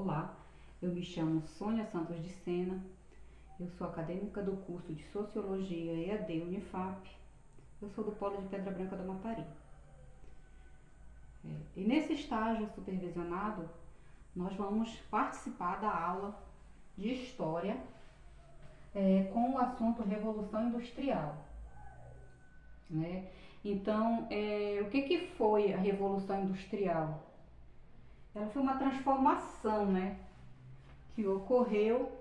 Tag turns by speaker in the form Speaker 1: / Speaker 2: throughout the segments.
Speaker 1: Olá, eu me chamo Sônia Santos de Sena, eu sou acadêmica do curso de Sociologia EAD Unifap, eu sou do Polo de Pedra Branca do Amapari. E nesse estágio supervisionado, nós vamos participar da aula de História com o assunto Revolução Industrial. Então, o que foi a Revolução Industrial? Ela foi uma transformação, que ocorreu,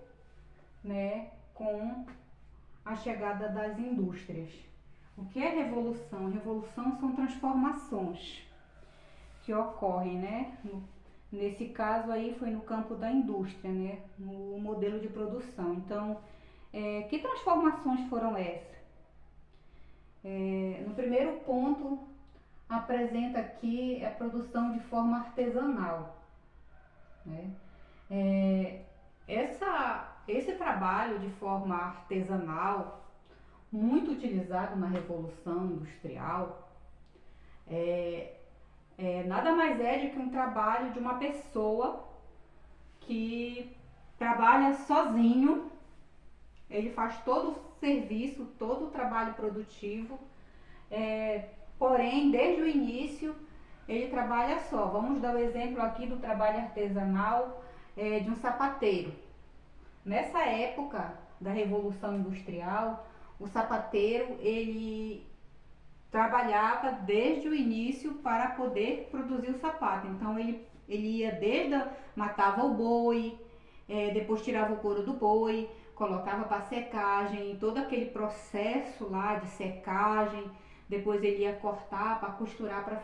Speaker 1: com a chegada das indústrias. O que é revolução? Revolução são transformações que ocorrem, nesse caso aí foi no campo da indústria, no modelo de produção. Então, que transformações foram essas? No primeiro ponto, apresenta aqui a produção de forma artesanal. Esse trabalho de forma artesanal, muito utilizado na Revolução Industrial, nada mais é do que um trabalho de uma pessoa que trabalha sozinho. Ele faz todo o serviço, todo o trabalho produtivo, porém, desde o início, ele trabalha só. Vamos dar o exemplo aqui do trabalho artesanal de um sapateiro. Nessa época da Revolução Industrial, o sapateiro, ele trabalhava desde o início para poder produzir o sapato. Então, ele ia matava o boi, depois tirava o couro do boi, colocava para secagem, todo aquele processo lá de secagem, depois ele ia cortar para costurar para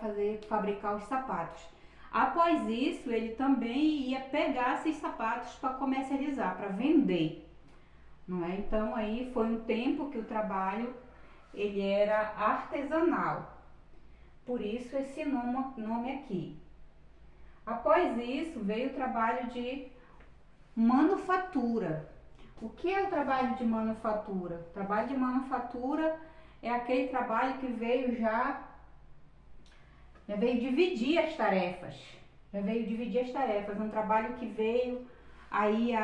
Speaker 1: fabricar os sapatos. Após isso, ele também ia pegar esses sapatos para comercializar, para vender, Então aí foi um tempo que o trabalho ele era artesanal, por isso esse nome aqui. Após isso veio o trabalho de manufatura. O que é o trabalho de manufatura? O trabalho de manufatura é aquele trabalho que veio dividir as tarefas. Um trabalho que veio aí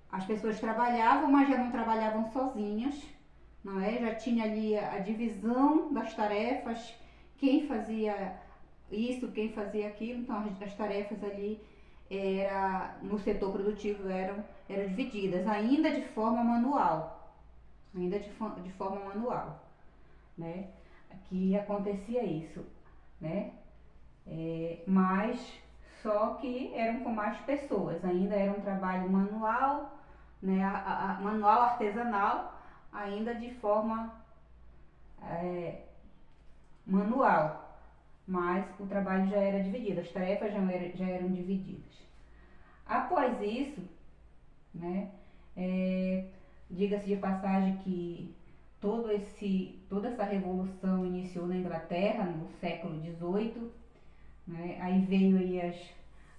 Speaker 1: as pessoas trabalhavam, mas já não trabalhavam sozinhas, Já tinha ali a divisão das tarefas, quem fazia isso, quem fazia aquilo. Então as tarefas ali no setor produtivo eram divididas, ainda de forma manual, que acontecia isso, mas só que eram com mais pessoas, ainda era um trabalho manual, manual artesanal, ainda de forma manual, mas o trabalho já era dividido, as tarefas já eram divididas. Após isso, diga-se de passagem que toda essa revolução iniciou na Inglaterra no século XVIII, Aí veio aí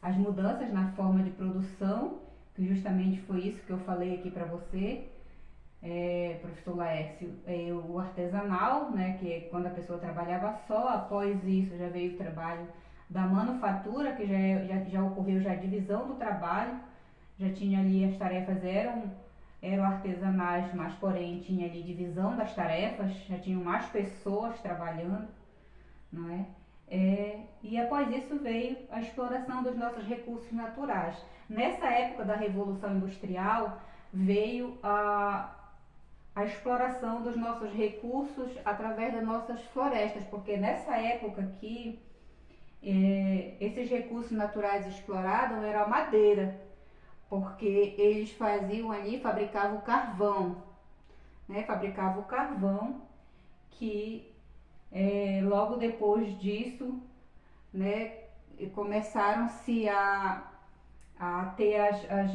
Speaker 1: as mudanças na forma de produção, que justamente foi isso que eu falei aqui para você, professor Laércio, o artesanal, que é quando a pessoa trabalhava só. Após isso já veio o trabalho da manufatura, que já ocorreu já a divisão do trabalho, já tinha ali as tarefas eram artesanais, mas porém tinha ali divisão das tarefas, já tinham mais pessoas trabalhando, e após isso veio a exploração dos nossos recursos naturais. Nessa época da Revolução Industrial veio a exploração dos nossos recursos através das nossas florestas, porque nessa época aqui esses recursos naturais explorados era a madeira, porque eles fabricavam carvão, que logo depois disso, começaram-se a ter as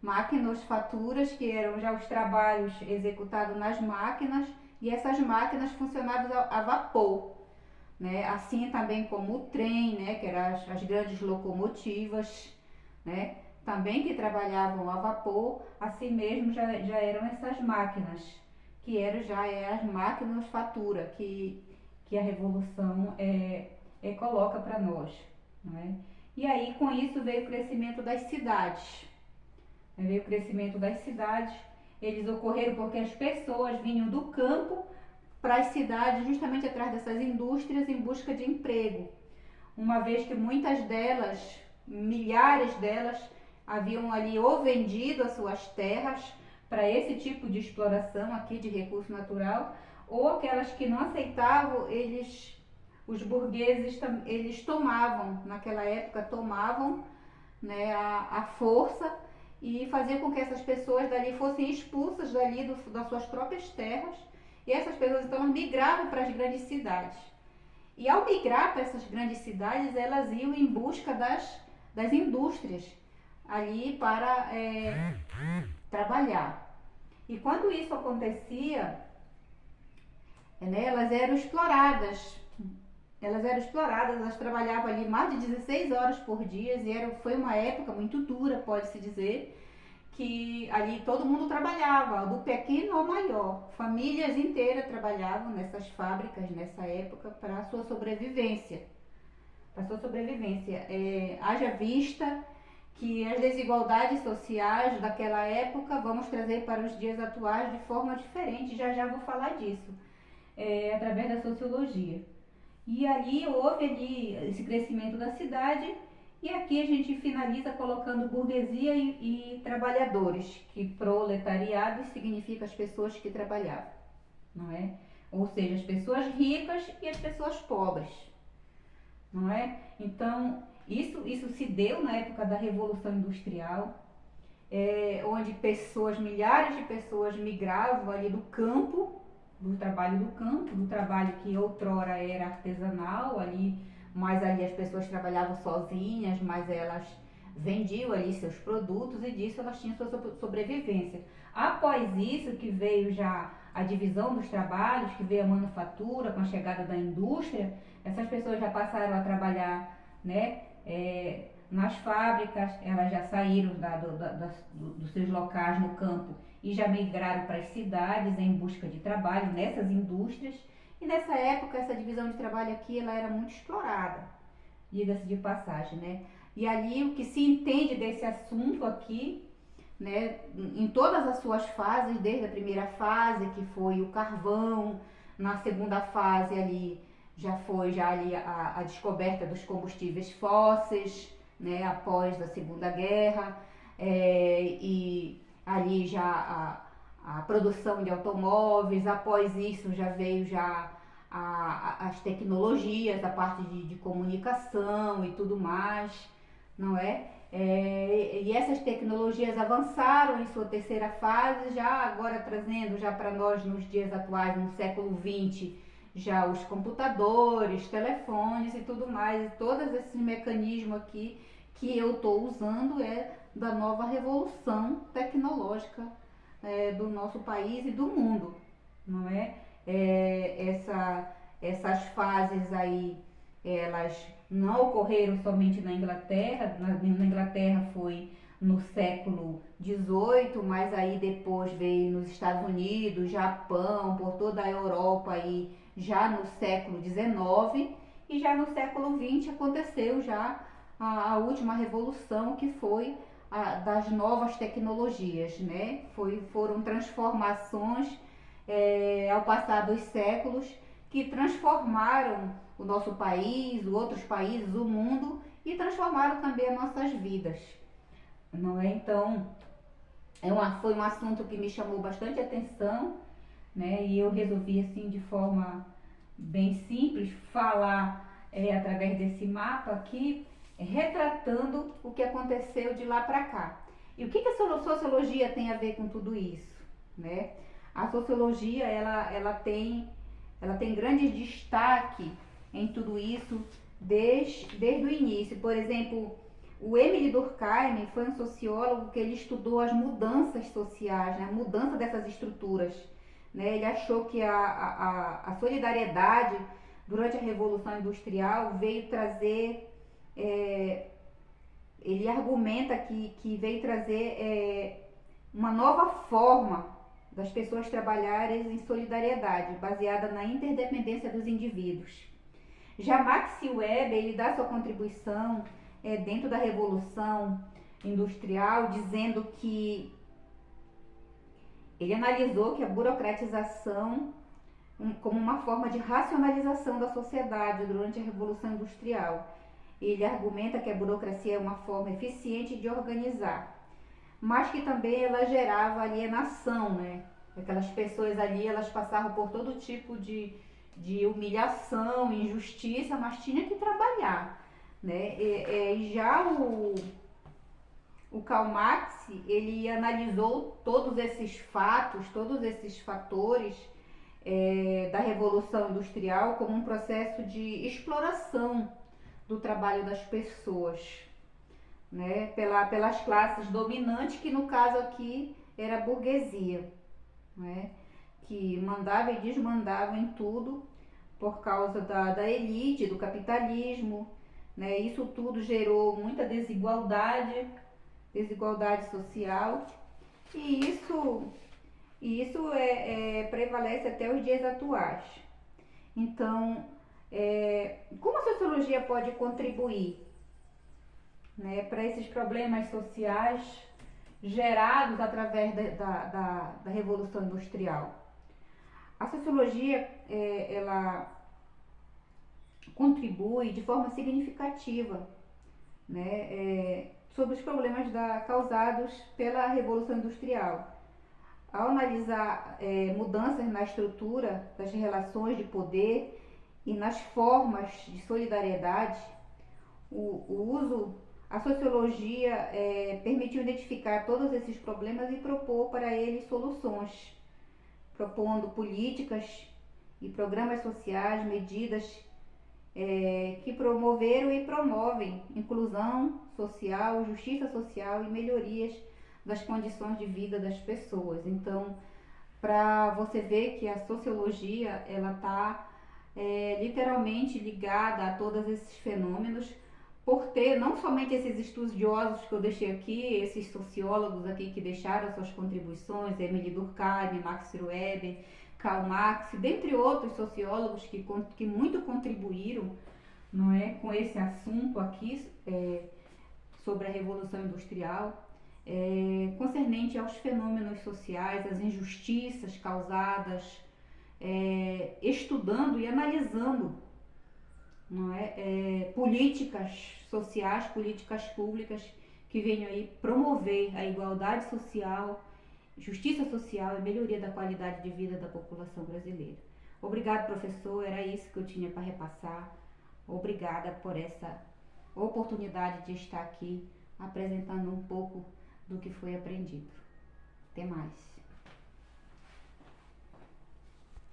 Speaker 1: maquinofaturas, que eram já os trabalhos executados nas máquinas, e essas máquinas funcionavam a vapor, assim também como o trem, que eram as grandes locomotivas, também que trabalhavam a vapor. Assim mesmo já eram essas máquinas, que eram as maquinofatura que a Revolução coloca para nós, não é? E aí com isso veio o crescimento das cidades. Veio o crescimento das cidades, eles ocorreram porque as pessoas vinham do campo para as cidades justamente atrás dessas indústrias em busca de emprego. Uma vez que muitas delas, milhares delas, haviam ali ou vendido as suas terras para esse tipo de exploração aqui de recurso natural, ou aquelas que não aceitavam, os burgueses, eles tomavam, naquela época tomavam, né, a força e faziam com que essas pessoas dali fossem expulsas dali das suas próprias terras, e essas pessoas então migravam para as grandes cidades. E ao migrar para essas grandes cidades, elas iam em busca das indústrias ali para trabalhar. E quando isso acontecia, né, elas eram exploradas. Elas trabalhavam ali mais de 16 horas por dia e foi uma época muito dura, pode-se dizer, que ali todo mundo trabalhava, do pequeno ao maior. Famílias inteiras trabalhavam nessas fábricas nessa época para a sua sobrevivência. Haja vista que as desigualdades sociais daquela época vamos trazer para os dias atuais de forma diferente. Já vou falar disso, através da sociologia. E ali houve esse crescimento da cidade, e aqui a gente finaliza colocando burguesia e trabalhadores, que proletariado significa as pessoas que trabalhavam, não é? Ou seja, as pessoas ricas e as pessoas pobres, não é? Então, isso se deu na época da Revolução Industrial, onde milhares de pessoas migravam ali do campo, do trabalho que outrora era artesanal, mas ali as pessoas trabalhavam sozinhas, mas elas vendiam ali seus produtos e disso elas tinham sua sobrevivência. Após isso que veio já a divisão dos trabalhos, que veio a manufatura com a chegada da indústria, essas pessoas já passaram a trabalhar, né, nas fábricas, elas já saíram dos seus locais no campo e já migraram para as cidades em busca de trabalho nessas indústrias. E nessa época essa divisão de trabalho aqui ela era muito explorada, diga-se de passagem, né? E ali o que se entende desse assunto aqui, né, em todas as suas fases, desde a primeira fase que foi o carvão, na segunda fase ali já foi ali a descoberta dos combustíveis fósseis, né, após a Segunda Guerra, e ali já a produção de automóveis. Após isso já veio as tecnologias, a parte de comunicação e tudo mais, não é? E essas tecnologias avançaram em sua terceira fase, já agora trazendo já para nós nos dias atuais, no século XX, já os computadores, telefones e tudo mais, e todos esses mecanismos aqui que eu estou usando da nova revolução tecnológica do nosso país e do mundo, não é? Essas fases aí, elas não ocorreram somente na Inglaterra. Na Inglaterra foi no século XVIII, mas aí depois veio nos Estados Unidos, Japão, por toda a Europa aí já no século XIX, e já no século XX aconteceu já a última revolução, que foi das novas tecnologias, né? Foram transformações ao passar dos séculos que transformaram o nosso país, outros países, o mundo, e transformaram também as nossas vidas, não é? Então, foi um assunto que me chamou bastante atenção, né? E eu resolvi, assim, de forma bem simples, falar através desse mapa aqui, retratando o que aconteceu de lá para cá. E o que a sociologia tem a ver com tudo isso, né? A sociologia, ela tem grande destaque em tudo isso desde o início. Por exemplo, o Émile Durkheim foi um sociólogo que ele estudou as mudanças sociais, né? A mudança dessas estruturas, né? Ele achou que a solidariedade durante a Revolução Industrial veio trazer, ele argumenta que veio trazer uma nova forma das pessoas trabalharem em solidariedade, baseada na interdependência dos indivíduos. Já Max Weber, ele dá sua contribuição dentro da Revolução Industrial, dizendo que ele analisou que a burocratização como uma forma de racionalização da sociedade durante a Revolução Industrial. Ele argumenta que a burocracia é uma forma eficiente de organizar, mas que também ela gerava alienação, né? Aquelas pessoas ali, elas passavam por todo tipo de humilhação, injustiça, mas tinha que trabalhar, né? Já o Karl Marx, ele analisou todos esses fatos, todos esses fatores da Revolução Industrial como um processo de exploração do trabalho das pessoas, né? Pelas classes dominantes, que no caso aqui era a burguesia, né? Que mandava e desmandava em tudo por causa da elite, do capitalismo, né? Isso tudo gerou muita desigualdade social, e isso prevalece até os dias atuais. Então, como a sociologia pode contribuir, né, para esses problemas sociais gerados através da Revolução Industrial? A sociologia ela contribui de forma significativa, né, sobre os problemas causados pela Revolução Industrial. Ao analisar mudanças na estrutura das relações de poder e nas formas de solidariedade, a sociologia permitiu identificar todos esses problemas e propor para eles soluções, propondo políticas e programas sociais, medidas que promoveram e promovem inclusão social, justiça social e melhorias das condições de vida das pessoas. Então, para você ver que a sociologia ela está literalmente ligada a todos esses fenômenos, por ter não somente esses estudiosos que eu deixei aqui, esses sociólogos aqui que deixaram suas contribuições, Emile Durkheim, Max Weber, Karl Marx, dentre outros sociólogos que muito contribuíram, não é, com esse assunto aqui sobre a Revolução Industrial, concernente aos fenômenos sociais, às injustiças causadas, estudando e analisando, não é, políticas sociais, políticas públicas que venham aí promover a igualdade social, justiça social e melhoria da qualidade de vida da população brasileira. Obrigado, professor, era isso que eu tinha para repassar. Obrigada por essa oportunidade de estar aqui apresentando um pouco do que foi aprendido. Até mais.